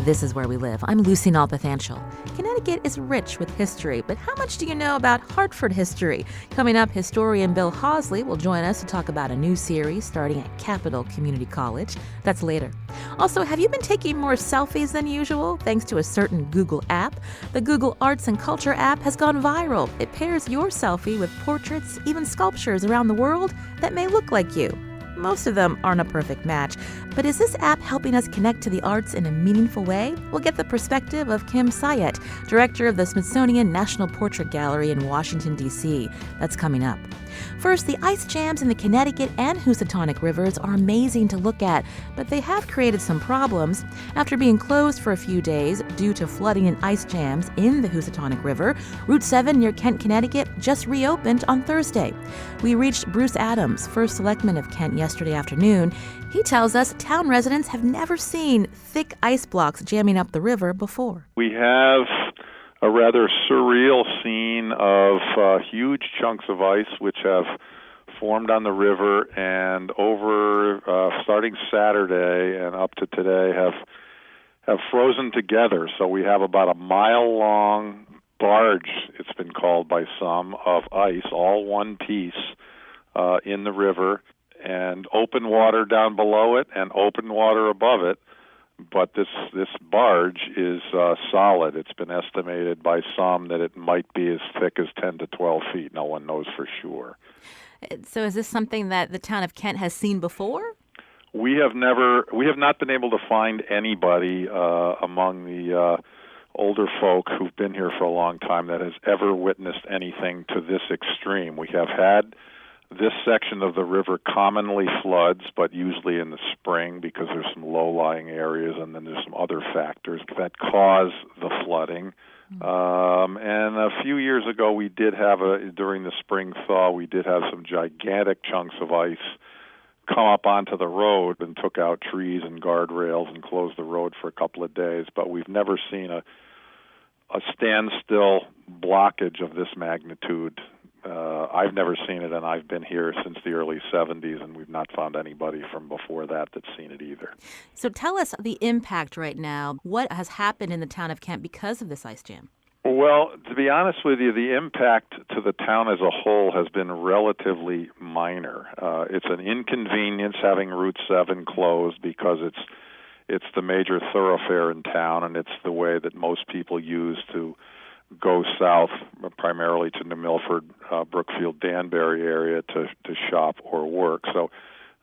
This is Where We Live. I'm Lucy Nalpathanchel. Connecticut is rich with history, but how much do you know about Hartford history? Coming up, historian Bill Hawsley will join us to talk about a new series starting at Capital Community College. That's later. Also, have you been taking more selfies than usual thanks to a certain Google app? The Google Arts and Culture app has gone viral. It pairs your selfie with portraits, even sculptures around the world that may look like you. Most of them aren't a perfect match, but is this app helping us connect to the arts in a meaningful way? We'll get the perspective of Kim Sayet, director of the Smithsonian National Portrait Gallery in Washington, D.C. That's coming up. First, the ice jams in the Connecticut and Housatonic rivers are amazing to look at, but they have created some problems. After being closed for a few days due to flooding and ice jams in the Housatonic River, Route 7 near Kent, Connecticut just reopened on Thursday. We reached Bruce Adams, first selectman of Kent, yesterday afternoon. He tells us town residents have never seen thick ice blocks jamming up the river before. We have a rather surreal scene of huge chunks of ice which have formed on the river and over starting Saturday and up to today have frozen together. So we have about a mile-long barge, it's been called by some, of ice, all one piece in the river, and open water down below it and open water above it. But this barge is solid. It's been estimated by some that it might be as thick as 10 to 12 feet. No one knows for sure. So is this something that the town of Kent has seen before? We have not been able to find anybody among the older folk who've been here for a long time that has ever witnessed anything to this extreme. We have had this section of the river commonly floods, but usually in the spring because there's some low-lying areas and then there's some other factors that cause the flooding. And a few years ago, we did have during the spring thaw, we did have some gigantic chunks of ice come up onto the road and took out trees and guardrails and closed the road for a couple of days. But we've never seen a standstill blockage of this magnitude. I've never seen it, and I've been here since the early 70s, and we've not found anybody from before that that's seen it either. So tell us the impact right now. What has happened in the town of Kent because of this ice jam? Well, to be honest with you, the impact to the town as a whole has been relatively minor. It's an inconvenience having Route 7 closed because it's the major thoroughfare in town, and it's the way that most people use to go south, primarily to New Milford, Brookfield, Danbury area to shop or work. So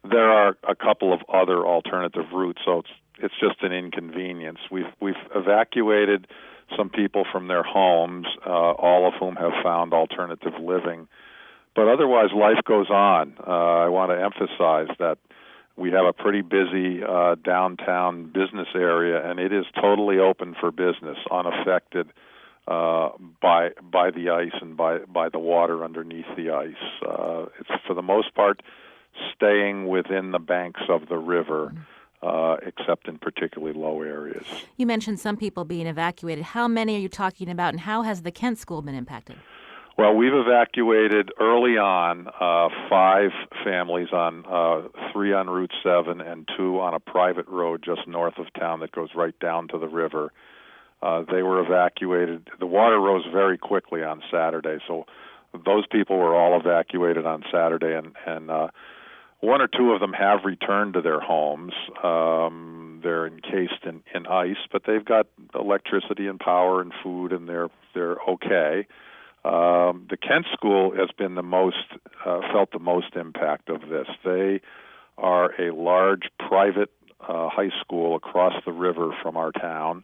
there are a couple of other alternative routes, so it's just an inconvenience. We've evacuated some people from their homes, all of whom have found alternative living. But otherwise, life goes on. I want to emphasize that we have a pretty busy downtown business area, and it is totally open for business, unaffected by the ice and by the water underneath the ice. It's for the most part staying within the banks of the river, except in particularly low areas. You mentioned some people being evacuated. How many are you talking about, and how has the Kent School been impacted? Well, we've evacuated early on 5 families, 3 on Route 7 and 2 on a private road just north of town that goes right down to the river. They were evacuated. The water rose very quickly on Saturday, so those people were all evacuated on Saturday, and 1 or 2 of them have returned to their homes. They're encased in ice, but they've got electricity and power and food, and they're okay. The Kent School has been felt the most impact of this. They are a large private high school across the river from our town.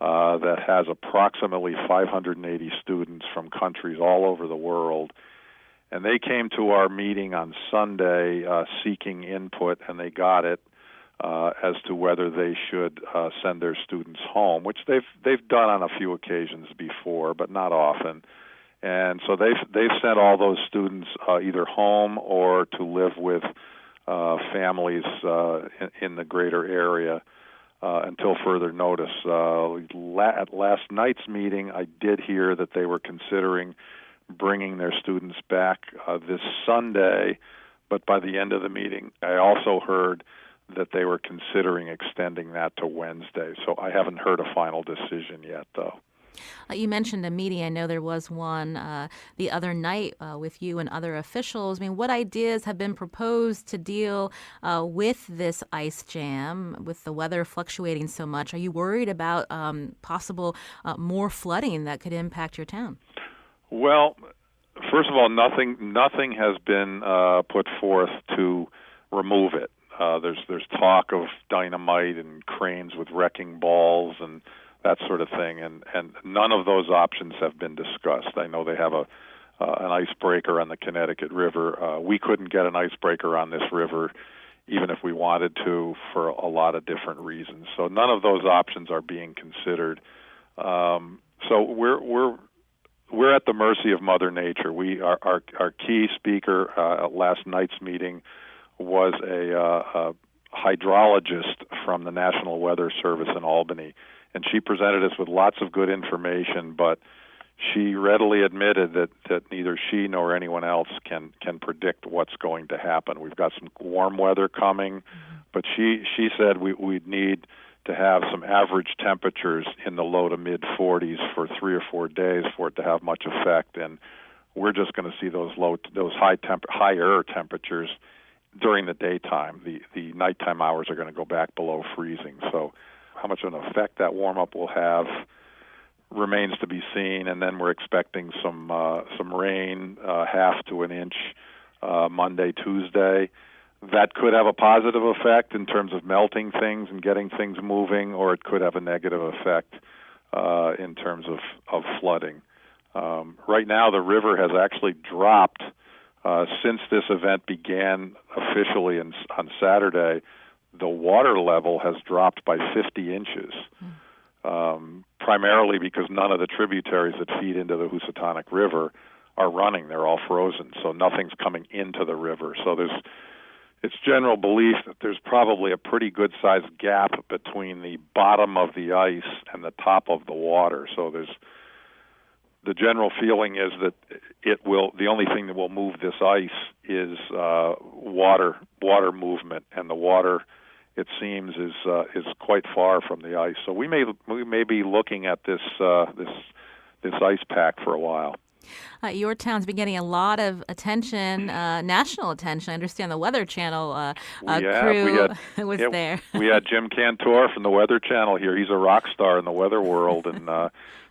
That has approximately 580 students from countries all over the world. And they came to our meeting on Sunday seeking input, and they got it as to whether they should send their students home, which they've done on a few occasions before, but not often. And so they've sent all those students either home or to live with families in the greater area. Until further notice. At last night's meeting, I did hear that they were considering bringing their students back this Sunday, but by the end of the meeting, I also heard that they were considering extending that to Wednesday. So I haven't heard a final decision yet, though. You mentioned a meeting. I know there was one the other night with you and other officials. I mean, what ideas have been proposed to deal with this ice jam, with the weather fluctuating so much? Are you worried about possible more flooding that could impact your town? Well, first of all, nothing has been put forth to remove it. There's talk of dynamite and cranes with wrecking balls and that sort of thing, and none of those options have been discussed. I know they have an icebreaker on the Connecticut River. We couldn't get an icebreaker on this river, even if we wanted to, for a lot of different reasons. So none of those options are being considered. So we're at the mercy of Mother Nature. Our key speaker at last night's meeting was a hydrologist from the National Weather Service in Albany, and she presented us with lots of good information, but she readily admitted that neither she nor anyone else can predict what's going to happen. We've got some warm weather coming, but she said we'd need to have some average temperatures in the low to mid 40s for 3 or 4 days for it to have much effect, and we're just going to see those higher temperatures during the daytime. The nighttime hours are going to go back below freezing. So how much of an effect that warm-up will have remains to be seen. And then we're expecting some rain, half to an inch, Monday, Tuesday. That could have a positive effect in terms of melting things and getting things moving, or it could have a negative effect in terms of flooding. Right now, the river has actually dropped since this event began officially on Saturday. The water level has dropped by 50 inches, primarily because none of the tributaries that feed into the Housatonic River are running. They're all frozen, so nothing's coming into the river. So it's general belief that there's probably a pretty good-sized gap between the bottom of the ice and the top of the water. So the general feeling is that the only thing that will move this ice is water movement, and the water, it seems, is quite far from the ice. So we may be looking at this ice pack for a while. Your town's been getting a lot of attention, national attention. I understand the Weather Channel crew was there. We had Jim Cantor from the Weather Channel here. He's a rock star in the weather world, and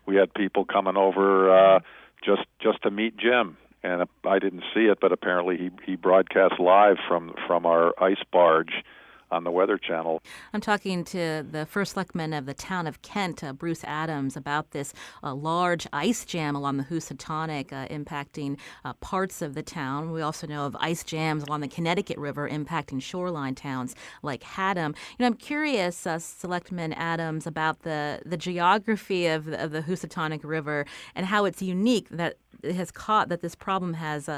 we had people coming over just to meet Jim. And I didn't see it, but apparently he broadcast live from our ice barge on the Weather Channel. I'm talking to the first selectman of the town of Kent, Bruce Adams, about this large ice jam along the Housatonic impacting parts of the town. We also know of ice jams along the Connecticut River impacting shoreline towns like Haddam. I'm curious, Selectman Adams, about the geography of the Housatonic River and how it's unique that it has caught that this problem has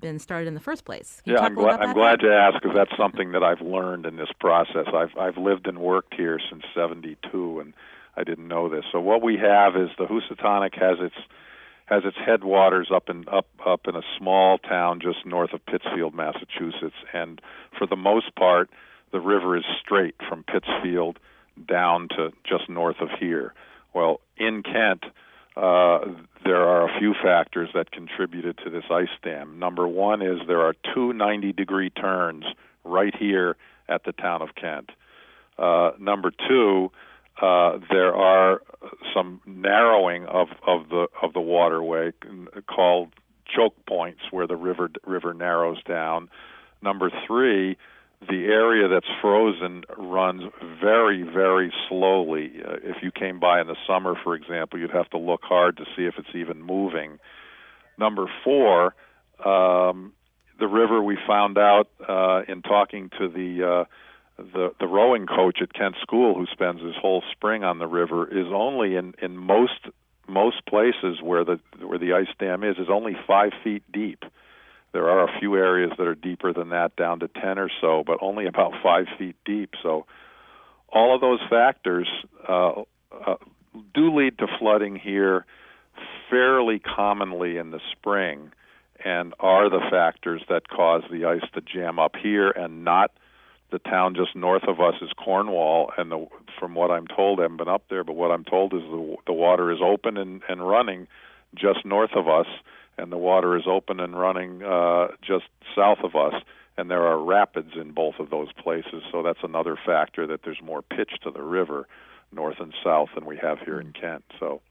been started in the first place. I'm glad to ask, because that's something that I've learned in this process. I've lived and worked here since '72, and I didn't know this. So what we have is the Housatonic has its headwaters up in a small town just north of Pittsfield, Massachusetts, and for the most part, the river is straight from Pittsfield down to just north of here. Well, in Kent, there are a few factors that contributed to this ice dam. Number one is there are two 90-degree turns right here at the town of Kent. Number two, there are some narrowing of the waterway called choke points where the river narrows down. Number three, the area that's frozen runs very, very slowly. If you came by in the summer, for example, you'd have to look hard to see if it's even moving. Number four, the river, we found out in talking to the rowing coach at Kent School, who spends his whole spring on the river, is only in most places where the ice dam is only 5 feet deep. There are a few areas that are deeper than that, down to 10 or so, but only about 5 feet deep. So all of those factors do lead to flooding here fairly commonly in the spring, and are the factors that cause the ice to jam up here and not the town just north of us is Cornwall, and from what I'm told, I haven't been up there, but what I'm told is the water is open and running just north of us, and the water is open and running just south of us, and there are rapids in both of those places, so that's another factor that there's more pitch to the river north and south than we have here in Kent. So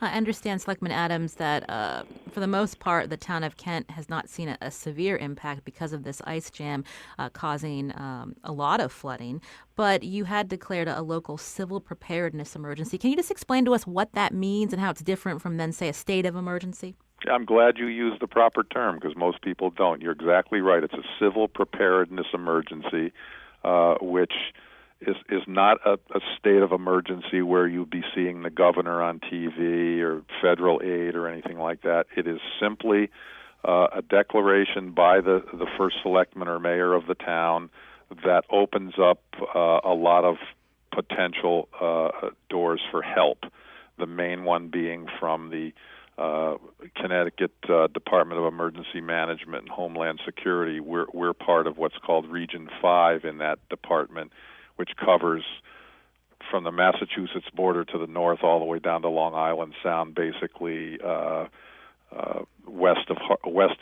I understand, Selectman Adams, that for the most part, the town of Kent has not seen a severe impact because of this ice jam causing a lot of flooding. But you had declared a local civil preparedness emergency. Can you just explain to us what that means and how it's different from, then, say, a state of emergency? I'm glad you used the proper term because most people don't. You're exactly right. It's a civil preparedness emergency, which is not a state of emergency where you'll be seeing the governor on TV or federal aid or anything like that. It is simply a declaration by the first selectman or mayor of the town that opens up a lot of potential doors for help, the main one being from the Connecticut Department of Emergency Management and Homeland Security. We're part of what's called Region 5 in that department, which covers from the Massachusetts border to the north all the way down to Long Island Sound, basically west of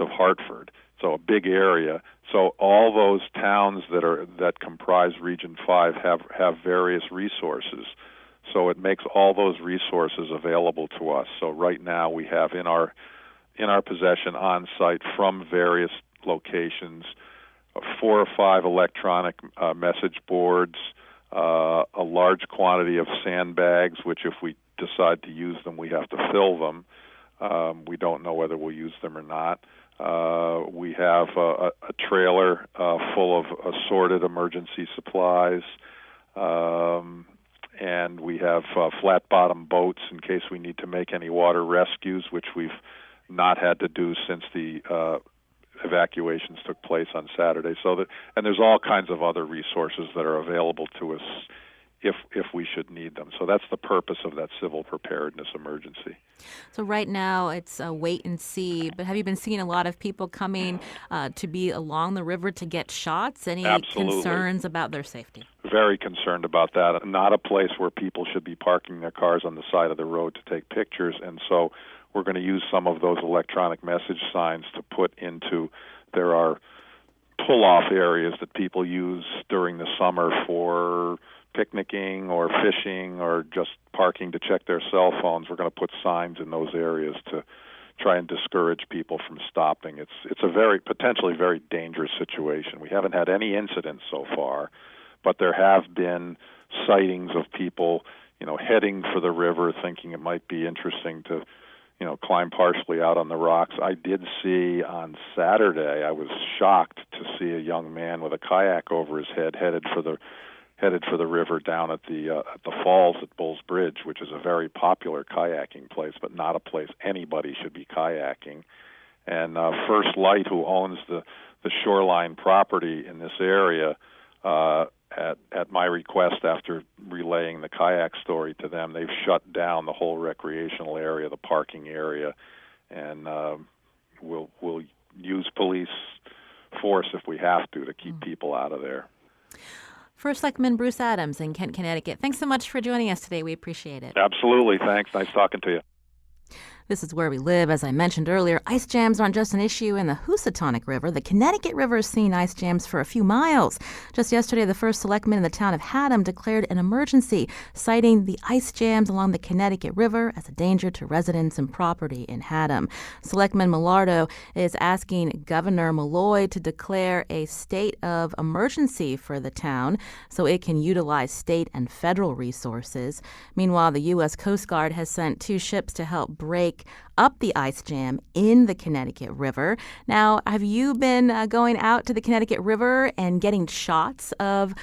Hartford. So a big area. So all those towns that comprise Region 5 have various resources. So it makes all those resources available to us. So right now we have in our possession on site from various locations 4 or 5 electronic message boards, a large quantity of sandbags, which if we decide to use them, we have to fill them. We don't know whether we'll use them or not. We have a trailer full of assorted emergency supplies, and we have flat-bottom boats in case we need to make any water rescues, which we've not had to do since the evacuations took place on Saturday. And there's all kinds of other resources that are available to us if we should need them. So that's the purpose of that civil preparedness emergency. So right now it's a wait and see, but have you been seeing a lot of people coming to be along the river to get shots? Any Absolutely. Concerns about their safety? Very concerned about that. Not a place where people should be parking their cars on the side of the road to take pictures, and so we're going to use some of those electronic message signs to put into, there are pull-off areas that people use during the summer for picnicking or fishing or just parking to check their cell phones. We're going to put signs in those areas to try and discourage people from stopping. It's a potentially very dangerous situation. We haven't had any incidents so far, but there have been sightings of people, heading for the river, thinking it might be interesting to climb partially out on the rocks. I did see on Saturday, I was shocked to see a young man with a kayak over his head headed for the river down at the falls at Bulls Bridge, which is a very popular kayaking place, but not a place anybody should be kayaking. And First Light, who owns the shoreline property in this area, at my request, after relaying the kayak story to them, they've shut down the whole recreational area, the parking area, and we'll use police force if we have to keep people out of there. First Selectman Bruce Adams in Kent, Connecticut. Thanks so much for joining us today. We appreciate it. Absolutely. Thanks. Nice talking to you. This is Where We Live. As I mentioned earlier, ice jams aren't just an issue in the Housatonic River. The Connecticut River has seen ice jams for a few miles. Just yesterday, the first selectman in the town of Haddam declared an emergency, citing the ice jams along the Connecticut River as a danger to residents and property in Haddam. Selectman Millardo is asking Governor Malloy to declare a state of emergency for the town so it can utilize state and federal resources. Meanwhile, the U.S. Coast Guard has sent 2 ships to help break up the ice jam in the Connecticut River. Now, have you been going out to the Connecticut River and getting shots of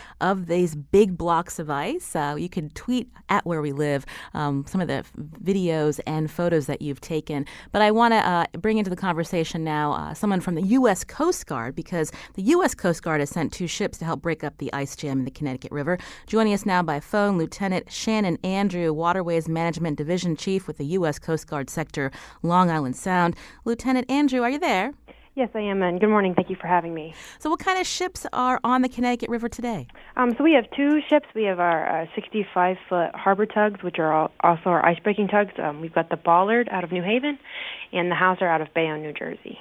these big blocks of ice? You can tweet at Where We Live some of the videos and photos that you've taken. But I want to bring into the conversation now someone from the U.S. Coast Guard, because the U.S. Coast Guard has sent 2 ships to help break up the ice jam in the Connecticut River. Joining us now by phone, Lieutenant Shannon Andrew, Waterways Management Division Chief with the U.S. Coast Guard Sector, Long Island Sound. Lieutenant Andrew, are you there? Yes, I am, and good morning. Thank you for having me. So what kind of ships are on the Connecticut River today? So we have two ships. We have our 65-foot harbor tugs, which are also our ice-breaking tugs. We've got the Ballard out of New Haven and the Hauser out of Bayonne, New Jersey.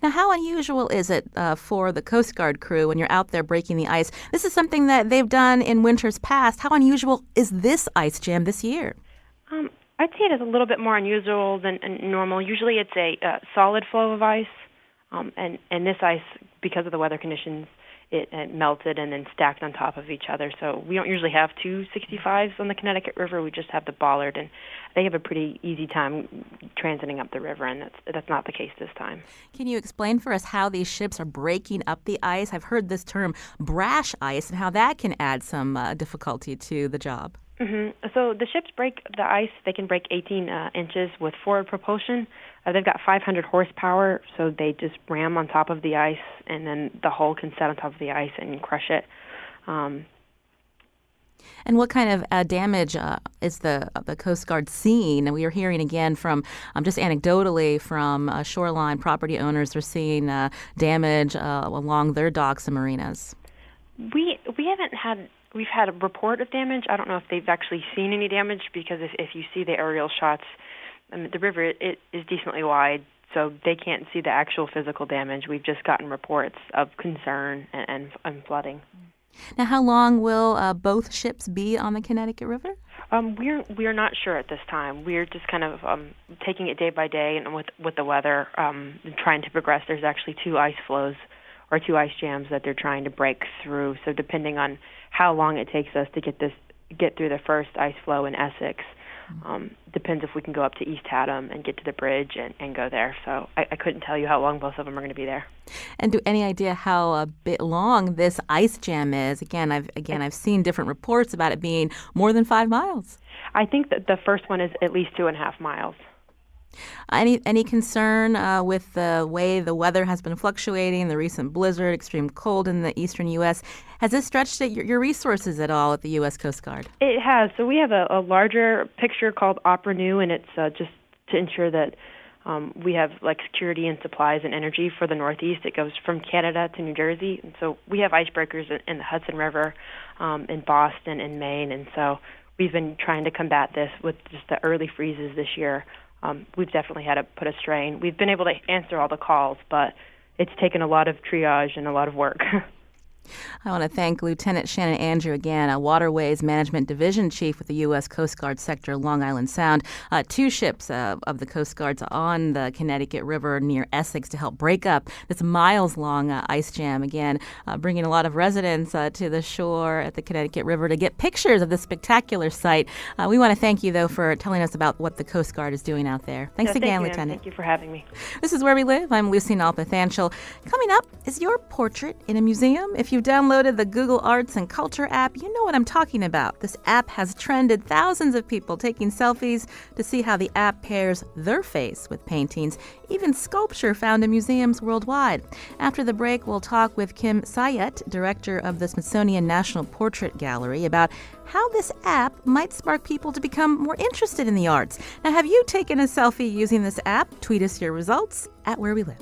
Now, how unusual is it for the Coast Guard crew when you're out there breaking the ice? This is something that they've done in winters past. How unusual is this ice jam this year? I'd say it is a little bit more unusual than normal. Usually it's a solid flow of ice, and this ice, because of the weather conditions, it melted and then stacked on top of each other. So we don't usually have two 65s on the Connecticut River. We just have the Ballard, and they have a pretty easy time transiting up the river, and that's not the case this time. Can you explain for us how these ships are breaking up the ice? I've heard this term brash ice and how that can add some difficulty to the job. So the ships break the ice. They can break 18 inches with forward propulsion. They've got 500 horsepower, so they just ram on top of the ice, and then the hull can set on top of the ice and crush it. And what kind of damage is the Coast Guard seeing? And we are hearing again from, just anecdotally, from shoreline property owners. They're seeing damage along their docks and marinas. We haven't had. We've had a report of damage. I don't know if they've actually seen any damage, because if you see the aerial shots, the river it is decently wide, so they can't see the actual physical damage. We've just gotten reports of concern and flooding. Now, how long will both ships be on the Connecticut River? We're not sure at this time. We're just kind of taking it day by day, and with the weather, trying to progress. There's actually two ice flows or two ice jams that they're trying to break through. So depending on how long it takes us to get through the first ice flow in Essex, depends if we can go up to East Haddam and get to the bridge and go there. So I couldn't tell you how long both of them are going to be there. And do any idea how a bit long this ice jam is? I've seen different reports about it being more than 5 miles. I think that the first one is at least 2.5 miles. Any concern with the way the weather has been fluctuating, the recent blizzard, extreme cold in the eastern U.S.? Has this stretched your resources at all at the U.S. Coast Guard? It has. So we have a larger picture called Opera New, and it's just to ensure that we have security and supplies and energy for the Northeast. It goes from Canada to New Jersey, and so we have icebreakers in the Hudson River, in Boston, in Maine, and so we've been trying to combat this with just the early freezes this year. We've definitely had to put a strain. We've been able to answer all the calls, but it's taken a lot of triage and a lot of work. I want to thank Lieutenant Shannon Andrew again, a Waterways Management Division Chief with the U.S. Coast Guard Sector Long Island Sound. Two ships of the Coast Guard's on the Connecticut River near Essex to help break up this miles-long ice jam. Again, bringing a lot of residents to the shore at the Connecticut River to get pictures of this spectacular sight. We want to thank you, though, for telling us about what the Coast Guard is doing out there. Thanks again, thank you, Lieutenant. Thank you for having me. This is Where We Live. I'm Lucy Nalpathanchel. Coming up, is your portrait in a museum? If you've downloaded the Google Arts and Culture app, you know what I'm talking about. This app has trended thousands of people taking selfies to see how the app pairs their face with paintings, even sculpture found in museums worldwide. After the break, we'll talk with Kim Sayet, director of the Smithsonian National Portrait Gallery, about how this app might spark people to become more interested in the arts. Now, have you taken a selfie using this app? Tweet us your results at Where We Live.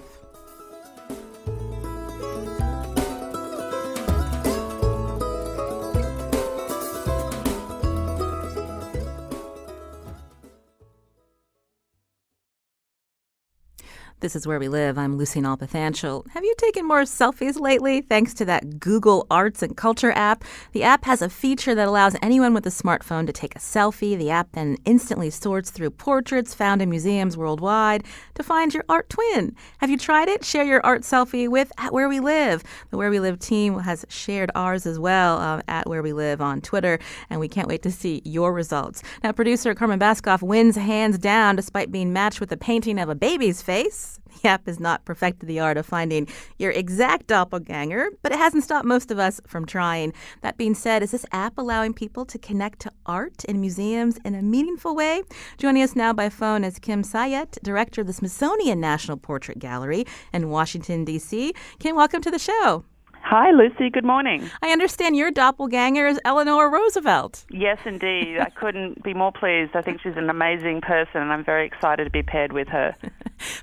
This is Where We Live. I'm Lucy Nalpathanchel. Have you taken more selfies lately thanks to that Google Arts and Culture app? The app has a feature that allows anyone with a smartphone to take a selfie. The app then instantly sorts through portraits found in museums worldwide to find your art twin. Have you tried it? Share your art selfie with at Where We Live. The Where We Live team has shared ours as well at Where We Live on Twitter, and we can't wait to see your results. Now, producer Carmen Baskoff wins hands down despite being matched with a painting of a baby's face. The app has not perfected the art of finding your exact doppelganger, but it hasn't stopped most of us from trying. That being said, is this app allowing people to connect to art in museums in a meaningful way? Joining us now by phone is Kim Sayet, director of the Smithsonian National Portrait Gallery in Washington, D.C. Kim, welcome to the show. Hi, Lucy. Good morning. I understand your doppelganger is Eleanor Roosevelt. Yes, indeed. I couldn't be more pleased. I think she's an amazing person, and I'm very excited to be paired with her.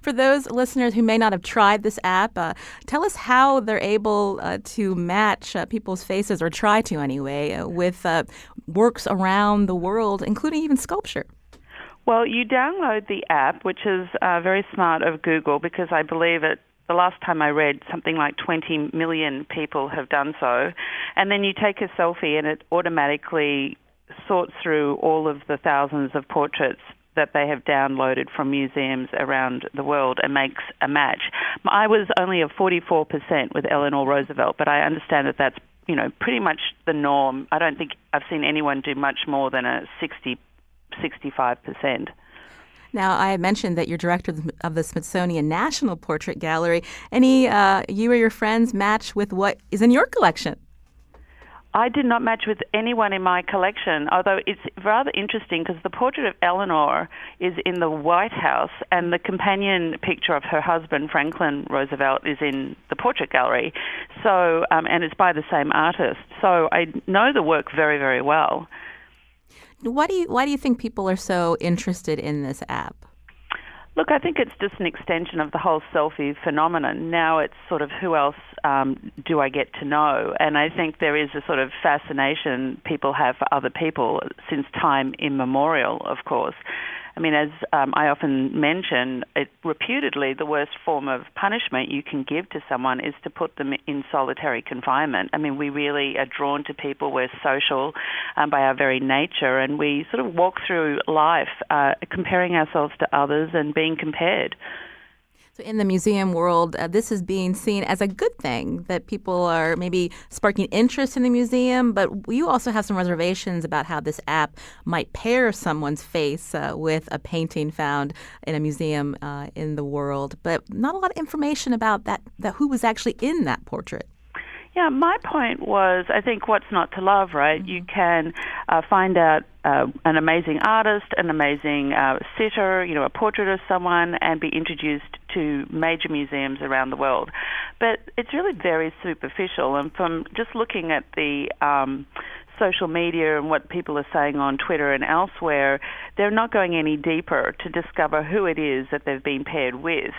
For those listeners who may not have tried this app, tell us how they're able to match people's faces, or try to anyway, with works around the world, including even sculpture. Well, you download the app, which is very smart of Google, because I believe the last time I read, something like 20 million people have done so. And then you take a selfie and it automatically sorts through all of the thousands of portraits that they have downloaded from museums around the world and makes a match. I was only a 44% with Eleanor Roosevelt, but I understand that that's, pretty much the norm. I don't think I've seen anyone do much more than a 65%. Now, I mentioned that you're director of the Smithsonian National Portrait Gallery. Any you or your friends match with what is in your collection? I did not match with anyone in my collection, although it's rather interesting because the portrait of Eleanor is in the White House and the companion picture of her husband, Franklin Roosevelt, is in the portrait gallery. So, and it's by the same artist. So I know the work very, very well. Why do you think people are so interested in this app? Look, I think it's just an extension of the whole selfie phenomenon. Now it's sort of who else do I get to know? And I think there is a sort of fascination people have for other people since time immemorial, of course. I mean, as I often mention, reputedly the worst form of punishment you can give to someone is to put them in solitary confinement. I mean, we really are drawn to people. We're social by our very nature, and we sort of walk through life comparing ourselves to others and being compared. So in the museum world, this is being seen as a good thing, that people are maybe sparking interest in the museum, but you also have some reservations about how this app might pair someone's face with a painting found in a museum in the world, but not a lot of information about that who was actually in that portrait. Yeah, my point was, I think what's not to love, right? Mm-hmm. You can find out an amazing artist, an amazing sitter, a portrait of someone, and be introduced to major museums around the world. But it's really very superficial, and from just looking at the social media and what people are saying on Twitter and elsewhere, they're not going any deeper to discover who it is that they've been paired with.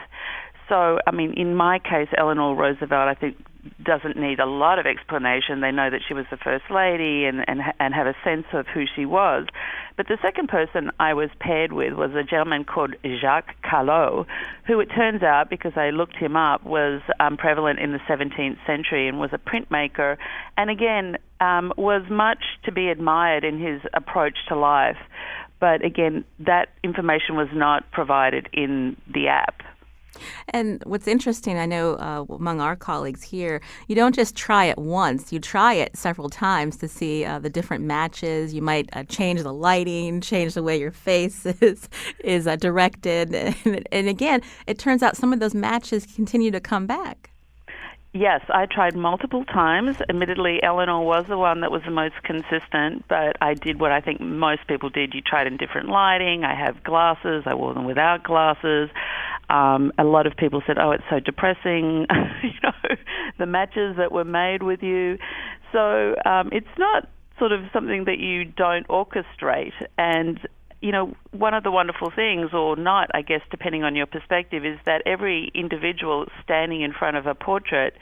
So, I mean, in my case, Eleanor Roosevelt, I think, doesn't need a lot of explanation. They know that she was the First Lady and have a sense of who she was. But the second person I was paired with was a gentleman called Jacques Callot, who it turns out, because I looked him up, was prevalent in the 17th century and was a printmaker, and again, was much to be admired in his approach to life. But again, that information was not provided in the app. And what's interesting, I know among our colleagues here, you don't just try it once. You try it several times to see the different matches. You might change the lighting, change the way your face is directed. And again, it turns out some of those matches continue to come back. Yes, I tried multiple times. Admittedly, Eleanor was the one that was the most consistent, but I did what I think most people did. You tried in different lighting. I have glasses. I wore them without glasses. A lot of people said, oh, it's so depressing, the matches that were made with you. So it's not sort of something that you don't orchestrate. And one of the wonderful things, or not, I guess, depending on your perspective, is that every individual standing in front of a portrait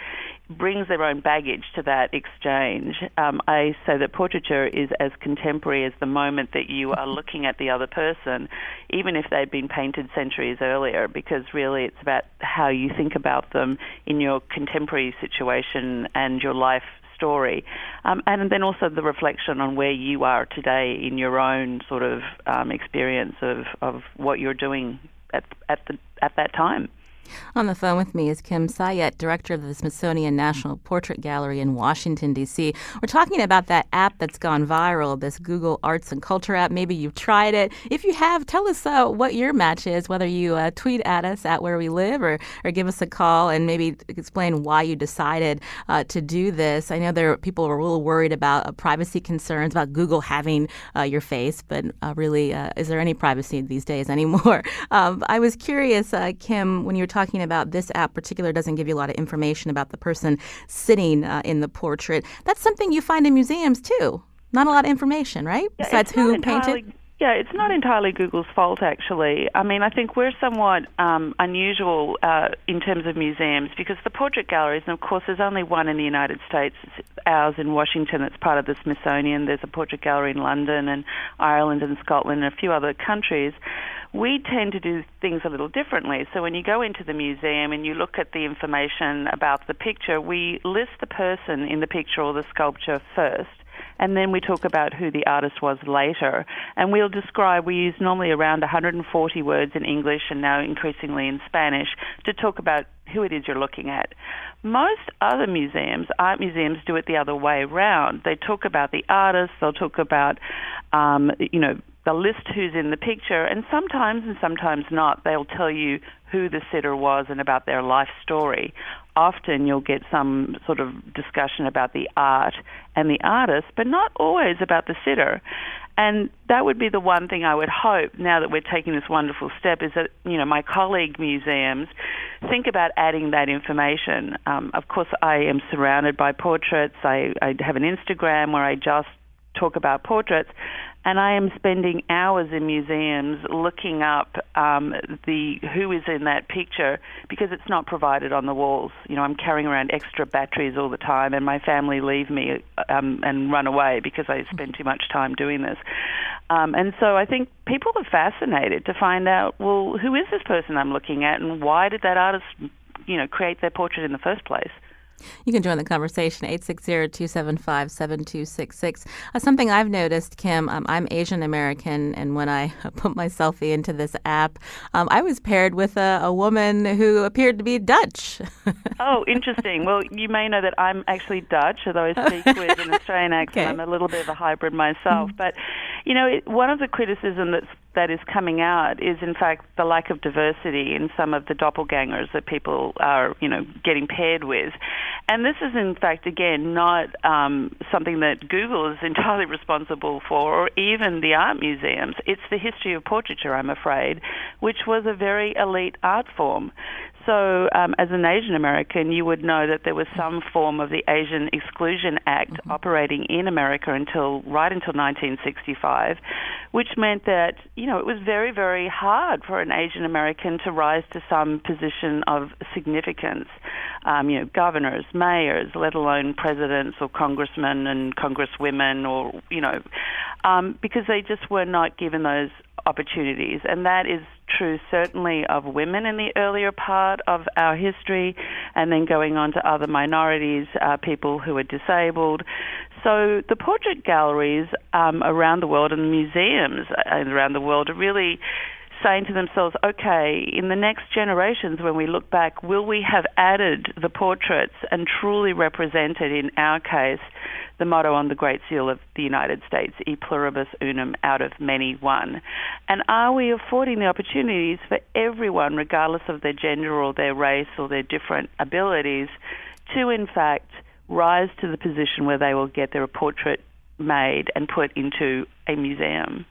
brings their own baggage to that exchange. I say that portraiture is as contemporary as the moment that you are looking at the other person, even if they'd been painted centuries earlier, because really it's about how you think about them in your contemporary situation and your life story, and then also the reflection on where you are today in your own sort of experience of what you're doing at that time. On the phone with me is Kim Sayet, director of the Smithsonian National Portrait Gallery in Washington, D.C. We're talking about that app that's gone viral, this Google Arts and Culture app. Maybe you've tried it. If you have, tell us what your match is, whether you tweet at us at Where We Live or give us a call and maybe explain why you decided to do this. I know people are a little worried about privacy concerns, about Google having your face, but really, is there any privacy these days anymore? I was curious, Kim, when you were talking about this app particular doesn't give you a lot of information about the person sitting in the portrait. That's something you find in museums too. Not a lot of information, right? Yeah, besides who painted. Yeah, it's not entirely Google's fault, actually. I mean, I think we're somewhat unusual in terms of museums because the portrait galleries, and of course there's only one in the United States, it's ours in Washington, it's part of the Smithsonian. There's a portrait gallery in London and Ireland and Scotland and a few other countries. We tend to do things a little differently. So when you go into the museum and you look at the information about the picture, we list the person in the picture or the sculpture first, and then we talk about who the artist was later. And we'll describe, we use normally around 140 words in English and now increasingly in Spanish to talk about who it is you're looking at. Most other museums, art museums, do it the other way around. They talk about the artist, they'll talk about, they'll list who's in the picture, and sometimes not, they'll tell you who the sitter was and about their life story. Often you'll get some sort of discussion about the art and the artist, but not always about the sitter. And that would be the one thing I would hope, now that we're taking this wonderful step, is that, my colleague museums think about adding that information. Of course, I am surrounded by portraits. I have an Instagram where I just talk about portraits, and I am spending hours in museums looking up who is in that picture because it's not provided on the walls. I'm carrying around extra batteries all the time, and my family leave me and run away because I spend too much time doing this. And so I think people are fascinated to find out, well, who is this person I'm looking at, and why did that artist, create their portrait in the first place? You can join the conversation, 860-275-7266. Something I've noticed, Kim, I'm Asian American, and when I put my selfie into this app, I was paired with a woman who appeared to be Dutch. Oh, interesting. Well, you may know that I'm actually Dutch, although I speak with an Australian accent. Okay. I'm a little bit of a hybrid myself. But, one of the criticism that is coming out is, in fact, the lack of diversity in some of the doppelgangers that people are, getting paired with. And this is, in fact, again, not something that Google is entirely responsible for, or even the art museums. It's the history of portraiture, I'm afraid, which was a very elite art form. So as an Asian American, you would know that there was some form of the Asian Exclusion Act operating in America right until 1965, which meant that, it was very, very hard for an Asian American to rise to some position of significance. Governors, mayors, let alone presidents or congressmen and congresswomen, or, because they just were not given those opportunities. And that is true certainly of women in the earlier part of our history, and then going on to other minorities, people who are disabled. So the portrait galleries around the world and the museums around the world are really saying to themselves, okay, in the next generations when we look back, will we have added the portraits and truly represented, in our case, the motto on the Great Seal of the United States, E pluribus unum, out of many one? And are we affording the opportunities for everyone, regardless of their gender or their race or their different abilities, to in fact rise to the position where they will get their portrait made and put into a museum?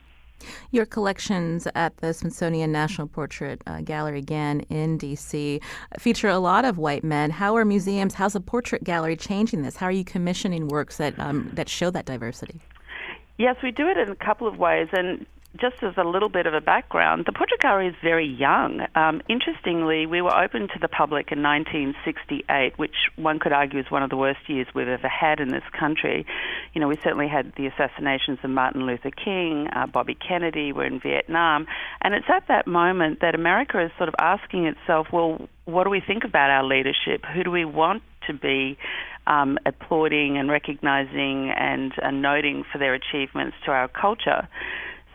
Your collections at the Smithsonian National Portrait Gallery, again, in D.C., feature a lot of white men. How's a portrait gallery changing this? How are you commissioning works that show that diversity? Yes, we do it in a couple of ways. And just as a little bit of a background, the portrait gallery is very young. Interestingly, we were opened to the public in 1968, which one could argue is one of the worst years we've ever had in this country. We certainly had the assassinations of Martin Luther King, Bobby Kennedy, we're in Vietnam, and it's at that moment that America is sort of asking itself, well, what do we think about our leadership? Who do we want to be applauding and recognizing and noting for their achievements to our culture?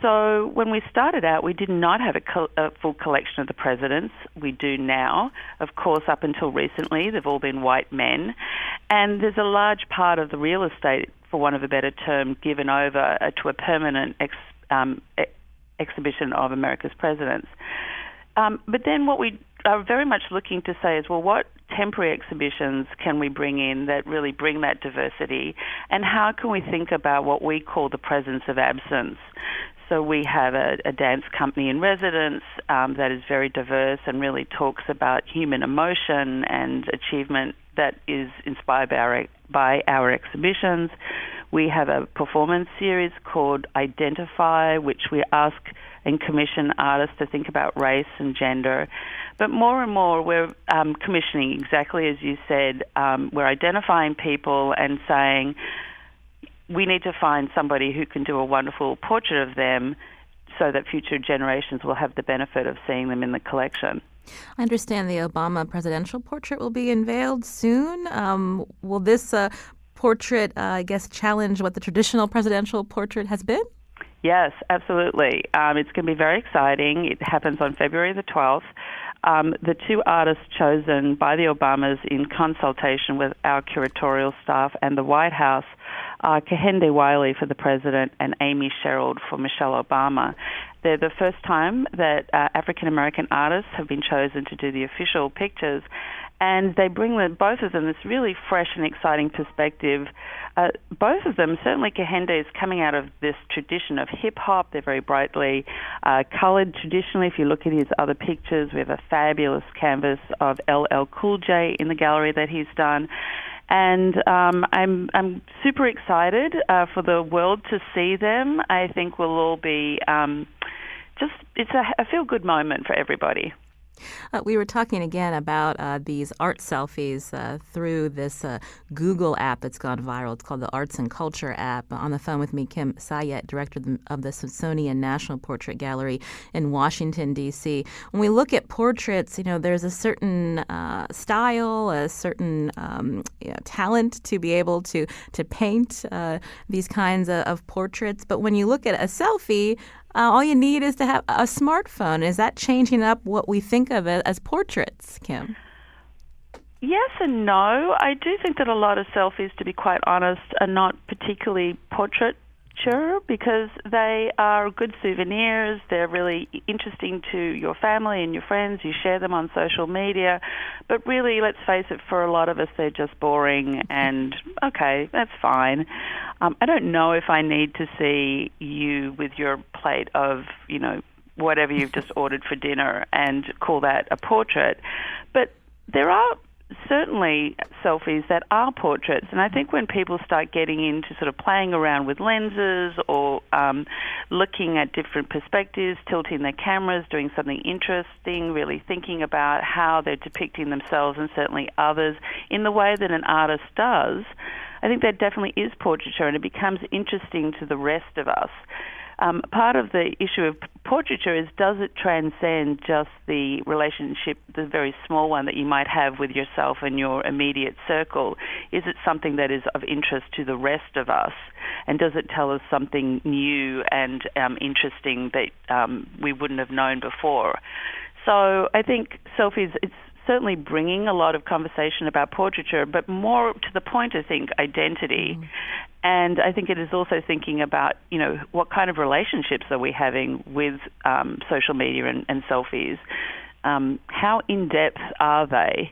So when we started out, we did not have a full collection of the presidents. We do now. Of course, up until recently, they've all been white men. And there's a large part of the real estate, for want of a better term, given over to a permanent exhibition of America's presidents. But then what we are very much looking to say is, well, what temporary exhibitions can we bring in that really bring that diversity? And how can we think about what we call the presence of absence? So we have a dance company in residence that is very diverse and really talks about human emotion and achievement that is inspired by our exhibitions. We have a performance series called Identify, which we ask and commission artists to think about race and gender. But more and more, we're commissioning, exactly as you said. We're identifying people and saying, we need to find somebody who can do a wonderful portrait of them so that future generations will have the benefit of seeing them in the collection. I understand the Obama presidential portrait will be unveiled soon. Will this portrait, challenge what the traditional presidential portrait has been? Yes, absolutely. It's going to be very exciting. It happens on February the 12th. The two artists chosen by the Obamas in consultation with our curatorial staff and the White House are Kehinde Wiley for the president and Amy Sherald for Michelle Obama. They're the first time that African-American artists have been chosen to do the official pictures, and they bring both of them this really fresh and exciting perspective. Both of them, certainly Kehinde is coming out of this tradition of hip-hop. They're very brightly coloured traditionally. If you look at his other pictures, we have a fabulous canvas of LL Cool J in the gallery that he's done. And I'm super excited for the world to see them. I think we'll all be it's a feel-good moment for everybody. We were talking again about these art selfies through this Google app that's gone viral. It's called the Arts and Culture app. On the phone with me, Kim Sayet, director of the Smithsonian National Portrait Gallery in Washington, D.C. When we look at portraits, there's a certain style, a certain talent to be able to paint these kinds of portraits. But when you look at a selfie, all you need is to have a smartphone. Is that changing up what we think of it as portraits, Kim? Yes and no. I do think that a lot of selfies, to be quite honest, are not particularly portraiture because they are good souvenirs. They're really interesting to your family and your friends. You share them on social media. But really, let's face it, for a lot of us, they're just boring and, okay, that's fine. I don't know if I need to see you with your plate of, whatever you've just ordered for dinner and call that a portrait. But there are certainly selfies that are portraits, and I think when people start getting into sort of playing around with lenses or looking at different perspectives, tilting their cameras, doing something interesting, really thinking about how they're depicting themselves and certainly others in the way that an artist does, I think that definitely is portraiture, and it becomes interesting to the rest of us. Part of the issue of portraiture is, does it transcend just the relationship, the very small one that you might have with yourself and your immediate circle? Is it something that is of interest to the rest of us? And does it tell us something new and interesting that we wouldn't have known before? So I think selfies, it's certainly bringing a lot of conversation about portraiture, but more to the point, I think, identity. And I think it is also thinking about, what kind of relationships are we having with social media and selfies? How in-depth are they?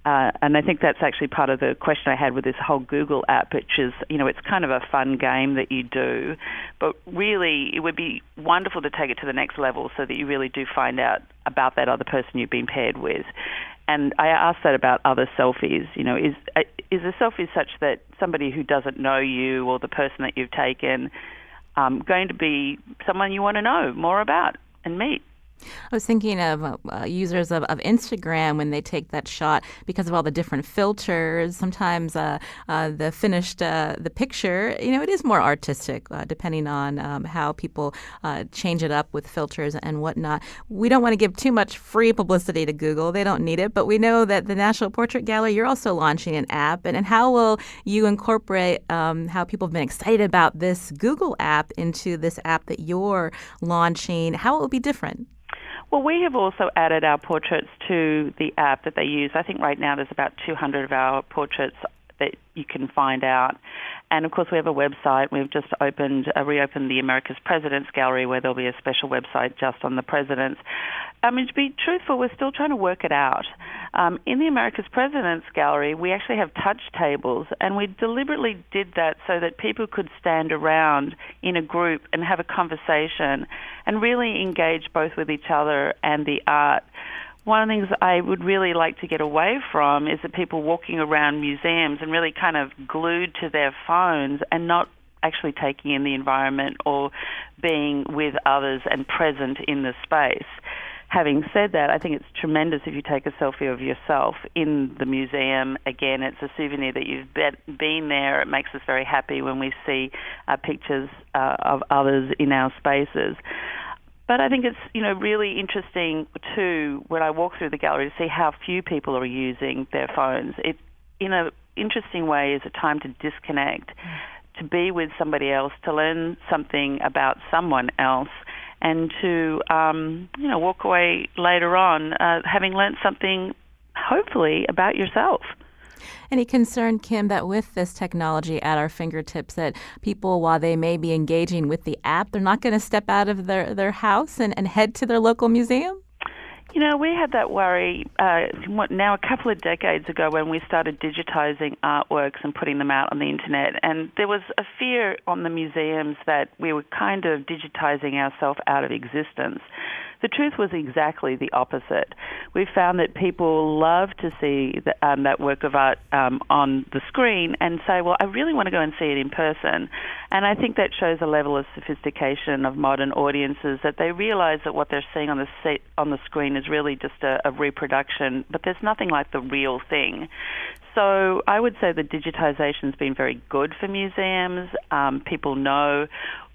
And I think that's actually part of the question I had with this whole Google app, which is, it's kind of a fun game that you do. But really, it would be wonderful to take it to the next level so that you really do find out about that other person you've been paired with. And I asked that about other selfies. Is a selfie such that somebody who doesn't know you or the person that you've taken going to be someone you want to know more about and meet? I was thinking of users of Instagram when they take that shot because of all the different filters. Sometimes the finished the picture, it is more artistic depending on how people change it up with filters and whatnot. We don't want to give too much free publicity to Google. They don't need it. But we know that the National Portrait Gallery, you're also launching an app. And how will you incorporate how people have been excited about this Google app into this app that you're launching? How it will be different? Well, we have also added our portraits to the app that they use. I think right now there's about 200 of our portraits that you can find out. And, of course, we have a website. We've just reopened the America's Presidents Gallery, where there'll be a special website just on the presidents. To be truthful, we're still trying to work it out. In the America's Presidents Gallery, we actually have touch tables, and we deliberately did that so that people could stand around in a group and have a conversation and really engage both with each other and the art. one of the things I would really like to get away from is that people walking around museums and really kind of glued to their phones and not actually taking in the environment or being with others and present in the space. Having said that, I think it's tremendous if you take a selfie of yourself in the museum. Again, it's a souvenir that you've been there. It makes us very happy when we see pictures of others in our spaces. But I think it's, really interesting too when I walk through the gallery to see how few people are using their phones. It, in an interesting way, is a time to disconnect, to be with somebody else, to learn something about someone else, and to walk away later on having learned something, hopefully, about yourself. Any concern, Kim, that with this technology at our fingertips, that people, while they may be engaging with the app, they're not going to step out of their house and head to their local museum? We had that worry now a couple of decades ago when we started digitizing artworks and putting them out on the internet. And there was a fear on the museums that we were kind of digitizing ourselves out of existence. The truth was exactly the opposite. We found that people love to see that work of art on the screen and say, well, I really want to go and see it in person. And I think that shows a level of sophistication of modern audiences, that they realize that what they're seeing on the screen is really just a reproduction, but there's nothing like the real thing. So I would say that digitization's been very good for museums. People know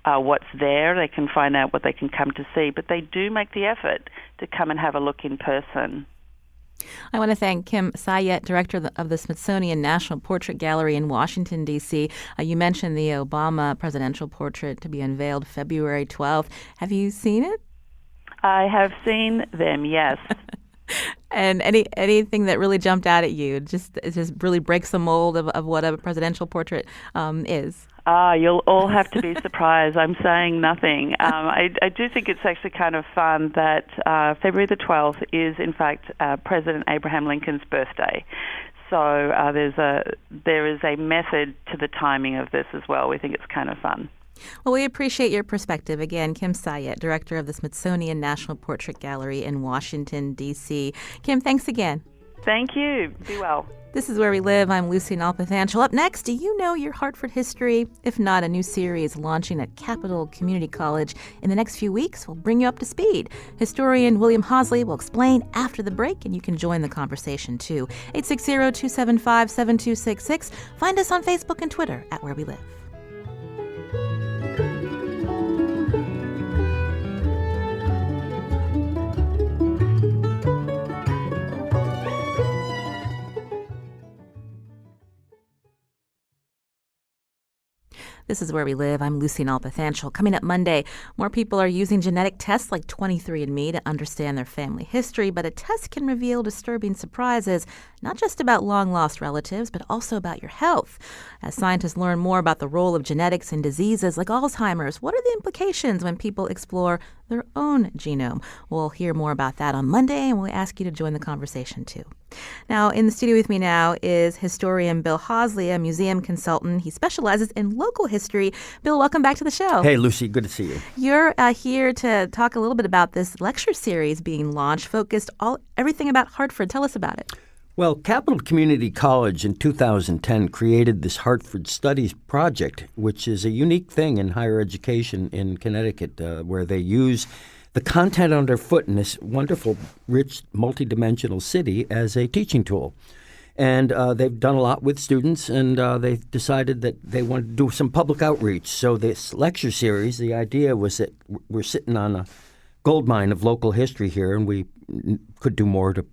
what's there. They can find out what they can come to see, but they do make the effort to come and have a look in person. I want to thank Kim Sayet, director of the Smithsonian National Portrait Gallery in Washington, D.C. You mentioned the Obama presidential portrait to be unveiled February 12th. Have you seen it? I have seen them, yes. And anything that really jumped out at you? It just really breaks the mold of what a presidential portrait is. You'll all have to be surprised. I'm saying nothing. I do think it's actually kind of fun that February the 12th is, in fact, President Abraham Lincoln's birthday. So there is a method to the timing of this as well. We think it's kind of fun. Well, we appreciate your perspective. Again, Kim Sayet, director of the Smithsonian National Portrait Gallery in Washington, D.C. Kim, thanks again. Thank you. Be well. This is Where We Live. I'm Lucy Nalpathanchel. Up next, do you know your Hartford history? If not, a new series launching at Capital Community College in the next few weeks will bring you up to speed. Historian William Hosley will explain after the break, and you can join the conversation too. 860-275-7266. Find us on Facebook and Twitter at Where We Live. This is Where We Live. I'm Lucy Nalpathanchel. Coming up Monday, more people are using genetic tests like 23andMe to understand their family history, but a test can reveal disturbing surprises, not just about long-lost relatives, but also about your health. As scientists learn more about the role of genetics in diseases like Alzheimer's, what are the implications when people explore their own genome? We'll hear more about that on Monday, and we'll ask you to join the conversation too. Now, in the studio with me now is historian Bill Hosley, a museum consultant. He specializes in local history. Bill, welcome back to the show. Hey, Lucy, good to see you. You're here to talk a little bit about this lecture series being launched, focused everything about Hartford. Tell us about it. Well, Capital Community College in 2010 created this Hartford Studies Project, which is a unique thing in higher education in Connecticut, where they use the content underfoot in this wonderful, rich, multidimensional city as a teaching tool. And they've done a lot with students, and they decided that they wanted to do some public outreach. So this lecture series, the idea was that we're sitting on a gold mine of local history here, and we could do more to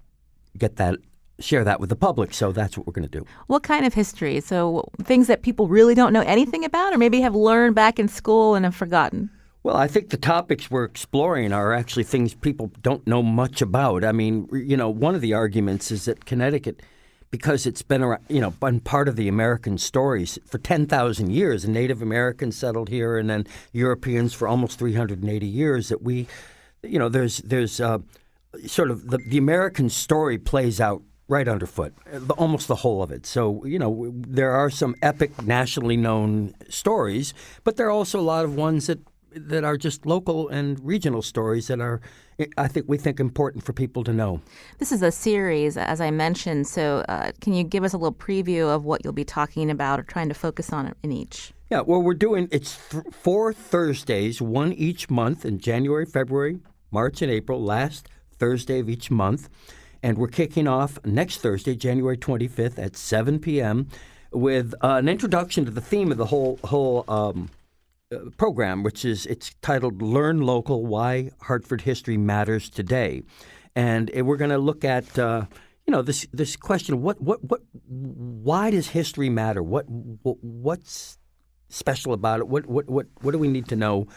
share that with the public. So that's what we're going to do. What kind of history? So things that people really don't know anything about, or maybe have learned back in school and have forgotten? Well, I think the topics we're exploring are actually things people don't know much about. I mean, one of the arguments is that Connecticut, because it's been around, been part of the American stories for 10,000 years, and Native Americans settled here, and then Europeans for almost 380 years, that there's sort of the American story plays out right underfoot, almost the whole of it. So, there are some epic, nationally known stories, but there are also a lot of ones that that are just local and regional stories that are, we think important for people to know. This is a series, as I mentioned, so can you give us a little preview of what you'll be talking about or trying to focus on in each? Yeah, well, it's 4 Thursdays, one each month in January, February, March, and April, last Thursday of each month. And we're kicking off next Thursday, January 25th at 7 p.m. with an introduction to the theme of the whole program, it's titled "Learn Local: Why Hartford History Matters Today," and we're going to look at this question: why does history matter? What's special about it? What do we need to know?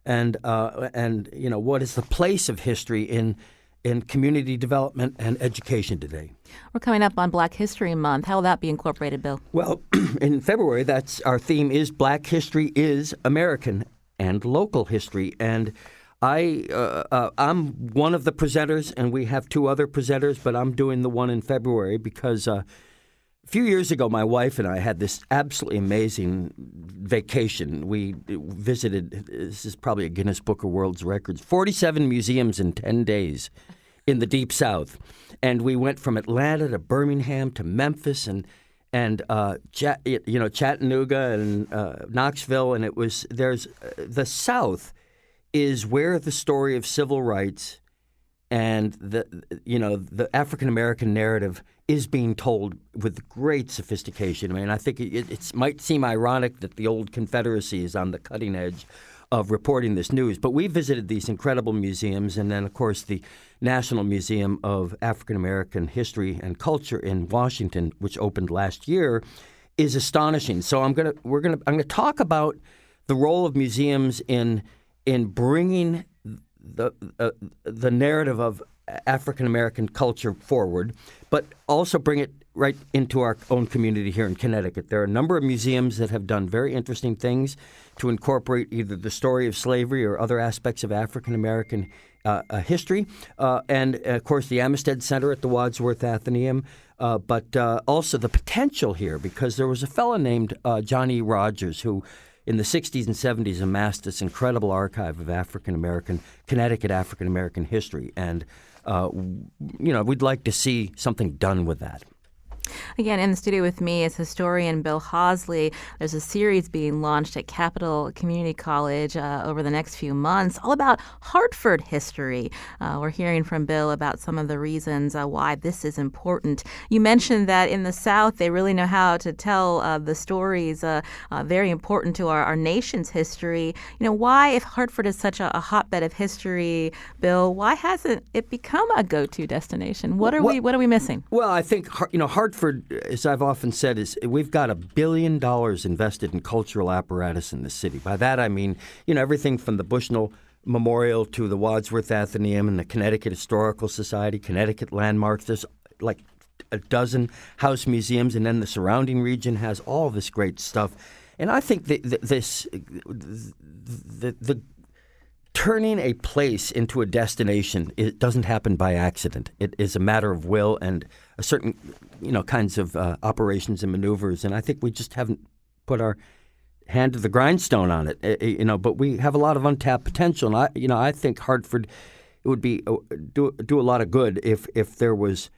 And what is the place of history in community development and education today? We're coming up on Black History Month. How will that be incorporated, Bill? Well, in February, that's our theme is Black History is American and Local History. And I'm one of the presenters, and we have two other presenters, but I'm doing the one in February because a few years ago, my wife and I had this absolutely amazing vacation. We visited, this is probably a Guinness Book of World Records, 47 museums in 10 days in the Deep South. And we went from Atlanta to Birmingham to Memphis and Chattanooga and Knoxville. And the South is where the story of civil rights and the African American narrative is being told with great sophistication. I mean, I think it might seem ironic that the old Confederacy is on the cutting edge of reporting this news, but we visited these incredible museums, and then, of course, the National Museum of African American History and Culture in Washington, which opened last year, is astonishing. So I'm gonna talk about the role of museums in bringing the narrative of African American culture forward, but also bring it right into our own community here in Connecticut. There are a number of museums that have done very interesting things to incorporate either the story of slavery or other aspects of African American history, and of course the Amistad Center at the Wadsworth Atheneum, but also the potential here, because there was a fellow named John E. Rogers who in the 60s and 70s amassed this incredible archive of Connecticut African American history, and we'd like to see something done with that. Again, in the studio with me is historian Bill Hosley. There's a series being launched at Capital Community College over the next few months, all about Hartford history. We're hearing from Bill about some of the reasons why this is important. You mentioned that in the South, they really know how to tell the stories very important to our nation's history. Why, if Hartford is such a hotbed of history, Bill, why hasn't it become a go-to destination? What are we missing? Well, I think Hartford, as I've often said, is we've got $1 billion invested in cultural apparatus in the city. By that I mean, everything from the Bushnell Memorial to the Wadsworth Atheneum and the Connecticut Historical Society, Connecticut Landmarks. There's like a dozen house museums, and then the surrounding region has all this great stuff. And I think the turning a place into a destination, it doesn't happen by accident. It is a matter of will and a certain, kinds of operations and maneuvers. And I think we just haven't put our hand to the grindstone on it. But we have a lot of untapped potential. And I think Hartford would be do a lot of good if there was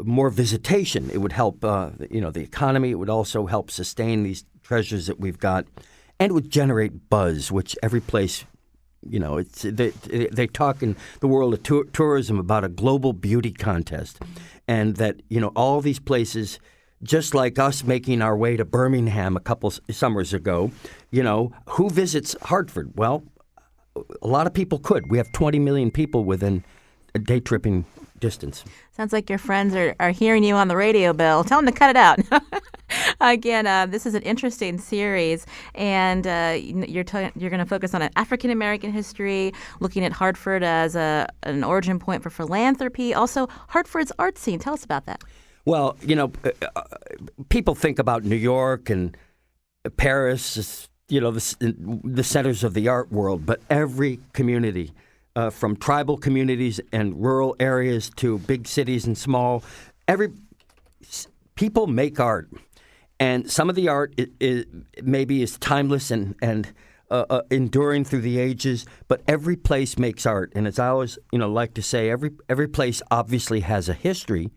more visitation. It would help, the economy. It would also help sustain these treasures that we've got, and it would generate buzz, which every place. They talk in the world of tourism about a global beauty contest, and that all these places, just like us making our way to Birmingham a couple summers ago, who visits Hartford? Well, a lot of people could. We have 20 million people within a day tripping distance. Sounds like your friends are hearing you on the radio, Bill. Tell them to cut it out. Again, this is an interesting series, and you're going to focus on African American history, looking at Hartford as an origin point for philanthropy, also Hartford's art scene. Tell us about that. Well, people think about New York and Paris, the centers of the art world, but every community, from tribal communities and rural areas to big cities and small, people make art. And some of the art maybe is timeless and enduring through the ages. But every place makes art, and as I always like to say, every place obviously has a history,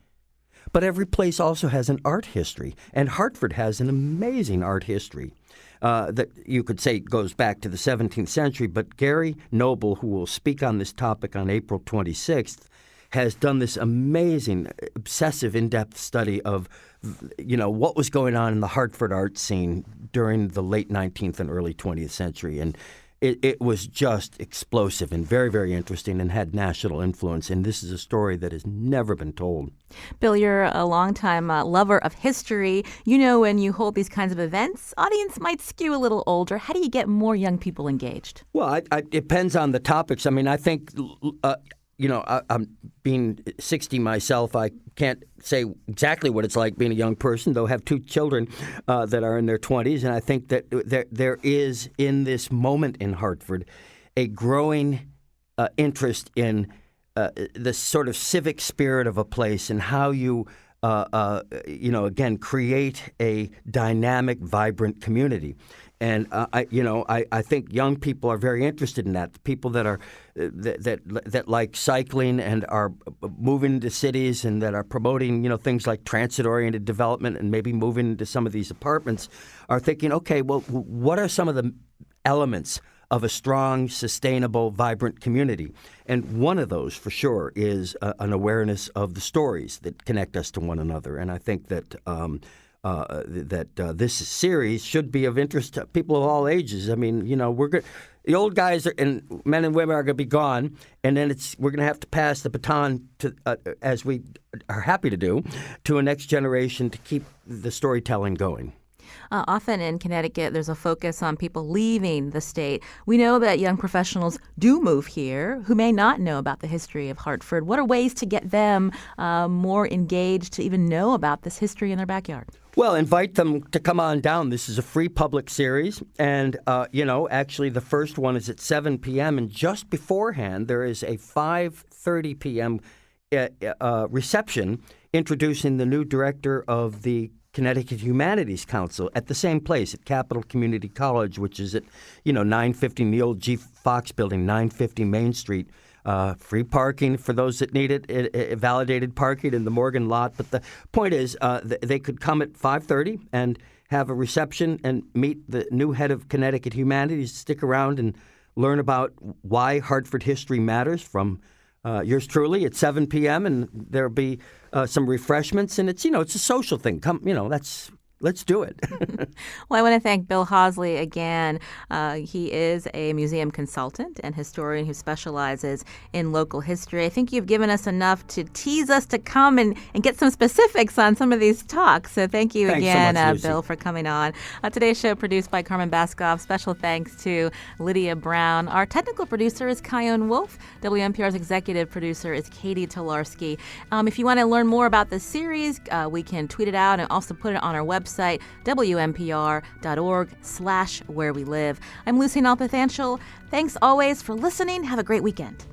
but every place also has an art history, and Hartford has an amazing art history. That you could say goes back to the 17th century, but Gary Noble, who will speak on this topic on April 26th, has done this amazing, obsessive, in-depth study of, what was going on in the Hartford art scene during the late 19th and early 20th century. And it was just explosive and very, very interesting and had national influence. And this is a story that has never been told. Bill, you're a longtime lover of history. When you hold these kinds of events, audience might skew a little older. How do you get more young people engaged? Well, it depends on the topics. I mean, I think I'm being 60 myself. I can't say exactly what it's like being a young person, though I have two children that are in their 20s. And I think that there is, in this moment in Hartford, a growing interest in the sort of civic spirit of a place and how you, again, create a dynamic, vibrant community. And I think young people are very interested in that. The people that are that like cycling and are moving into cities and that are promoting things like transit-oriented development and maybe moving into some of these apartments are thinking, okay, well, what are some of the elements of a strong, sustainable, vibrant community? And one of those, for sure, is an awareness of the stories that connect us to one another. And I think that this series should be of interest to people of all ages. I mean, the old guys and men and women are going to be gone, and then we're going to have to pass the baton to, as we are happy to do, to a next generation to keep the storytelling going. Often in Connecticut, there's a focus on people leaving the state. We know that young professionals do move here who may not know about the history of Hartford. What are ways to get them more engaged to even know about this history in their backyard? Well, invite them to come on down. This is a free public series. And, actually the first one is at 7 p.m. And just beforehand, there is a 5:30 p.m. Reception introducing the new director of the Connecticut Humanities Council at the same place at Capital Community College, which is at, 950 in the old G. Fox building, 950 Main Street. Free parking for those that need it, validated parking in the Morgan lot. But the point is they could come at 5:30 and have a reception and meet the new head of Connecticut Humanities, stick around and learn about why Hartford history matters from yours truly at 7 p.m. And there'll be some refreshments. And it's a social thing. Come, let's do it. Well, I want to thank Bill Hosley again. He is a museum consultant and historian who specializes in local history. I think you've given us enough to tease us to come and get some specifics on some of these talks. So thank you again, so much, Bill, for coming on. Today's show produced by Carmen Baskoff. Special thanks to Lydia Brown. Our technical producer is Kyone Wolf. WNPR's executive producer is Katie Tolarski. If you want to learn more about this series, we can tweet it out and also put it on our website, WNPR.org/where we live. I'm Lucy Nalpathanchel. Thanks always for listening. Have a great weekend.